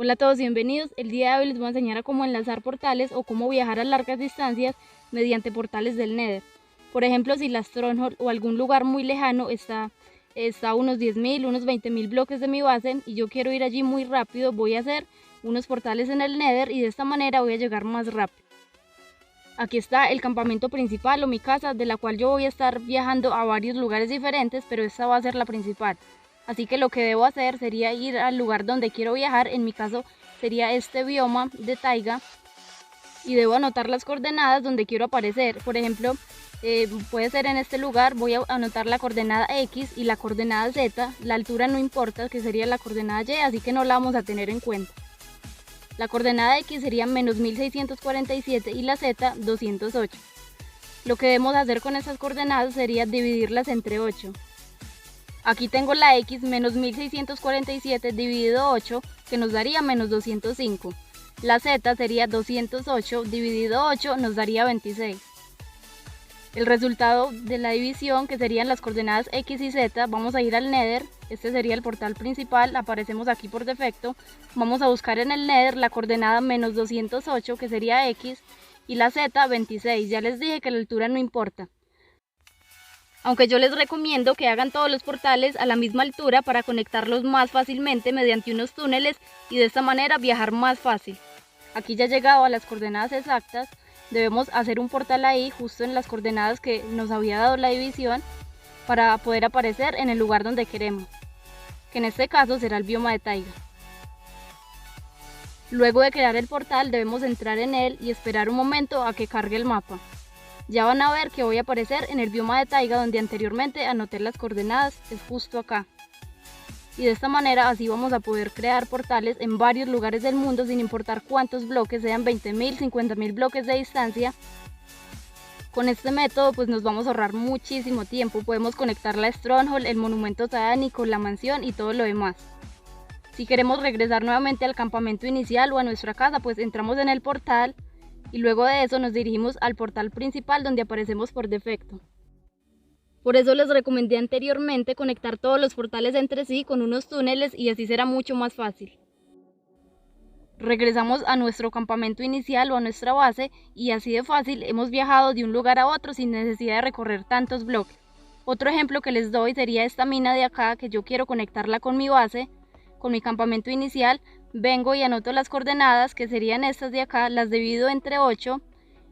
Hola a todos y bienvenidos. El día de hoy les voy a enseñar a cómo enlazar portales o cómo viajar a largas distancias mediante portales del Nether. Por ejemplo, si la Stronghold o algún lugar muy lejano está a unos 10.000, unos 20.000 bloques de mi base y yo quiero ir allí muy rápido, voy a hacer unos portales en el Nether y de esta manera voy a llegar más rápido. Aquí está el campamento principal o mi casa, de la cual yo voy a estar viajando a varios lugares diferentes, pero esta va a ser la principal. Así que lo que debo hacer sería ir al lugar donde quiero viajar, en mi caso sería este bioma de taiga, y debo anotar las coordenadas donde quiero aparecer. Por ejemplo, puede ser en este lugar, voy a anotar la coordenada X y la coordenada Z, la altura no importa, que sería la coordenada Y, así que no la vamos a tener en cuenta. La coordenada X sería menos 1647 y la Z 208. Lo que debemos hacer con estas coordenadas sería dividirlas entre 8. Aquí tengo la X menos 1647 dividido 8, que nos daría menos 205. La Z sería 208 dividido 8, nos daría 26. El resultado de la división, que serían las coordenadas X y Z, vamos a ir al Nether. Este sería el portal principal, aparecemos aquí por defecto. Vamos a buscar en el Nether la coordenada menos 208, que sería X, y la Z 26. Ya les dije que la altura no importa. Aunque yo les recomiendo que hagan todos los portales a la misma altura para conectarlos más fácilmente mediante unos túneles y de esta manera viajar más fácil. Aquí ya he llegado a las coordenadas exactas, debemos hacer un portal ahí justo en las coordenadas que nos había dado la división para poder aparecer en el lugar donde queremos, que en este caso será el bioma de taiga. Luego de crear el portal debemos entrar en él y esperar un momento a que cargue el mapa. Ya van a ver que voy a aparecer en el bioma de taiga donde anteriormente anoté las coordenadas, es justo acá. Y de esta manera así vamos a poder crear portales en varios lugares del mundo sin importar cuántos bloques, sean 20.000, 50.000 bloques de distancia. Con este método pues nos vamos a ahorrar muchísimo tiempo, podemos conectar la Stronghold, el monumento sadánico, la mansión y todo lo demás. Si queremos regresar nuevamente al campamento inicial o a nuestra casa, pues entramos en el portal y luego de eso nos dirigimos al portal principal donde aparecemos por defecto. Por eso les recomendé anteriormente conectar todos los portales entre sí con unos túneles y así será mucho más fácil. Regresamos a nuestro campamento inicial o a nuestra base y así de fácil hemos viajado de un lugar a otro sin necesidad de recorrer tantos bloques. Otro ejemplo que les doy sería esta mina de acá, que yo quiero conectarla con mi base, con mi campamento inicial. Vengo y anoto las coordenadas, que serían estas de acá, las divido entre 8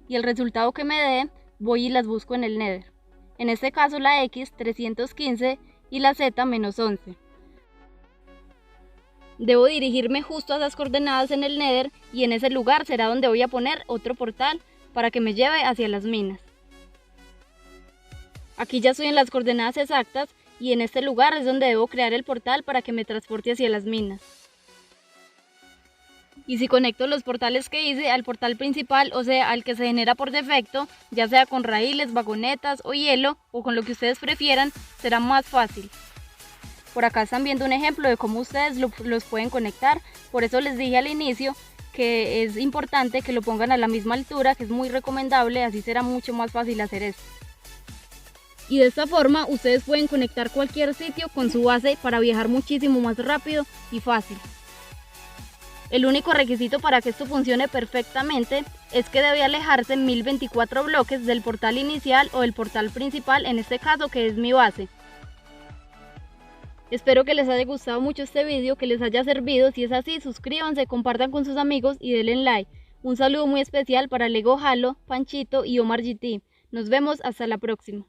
y el resultado que me dé voy y las busco en el Nether. En este caso la X 315 y la Z menos 11. Debo dirigirme justo a esas coordenadas en el Nether y en ese lugar será donde voy a poner otro portal para que me lleve hacia las minas. Aquí ya estoy en las coordenadas exactas y en este lugar es donde debo crear el portal para que me transporte hacia las minas. Y si conecto los portales que hice al portal principal, o sea, al que se genera por defecto, ya sea con raíles, vagonetas o hielo, o con lo que ustedes prefieran, será más fácil. Por acá están viendo un ejemplo de cómo ustedes los pueden conectar. Por eso les dije al inicio que es importante que lo pongan a la misma altura, que es muy recomendable, así será mucho más fácil hacer esto. Y de esta forma ustedes pueden conectar cualquier sitio con su base para viajar muchísimo más rápido y fácil. El único requisito para que esto funcione perfectamente es que debe alejarse 1024 bloques del portal inicial o del portal principal, en este caso que es mi base. Espero que les haya gustado mucho este video, que les haya servido. Si es así, suscríbanse, compartan con sus amigos y denle like. Un saludo muy especial para Lego Halo, Panchito y Omar GT. Nos vemos hasta la próxima.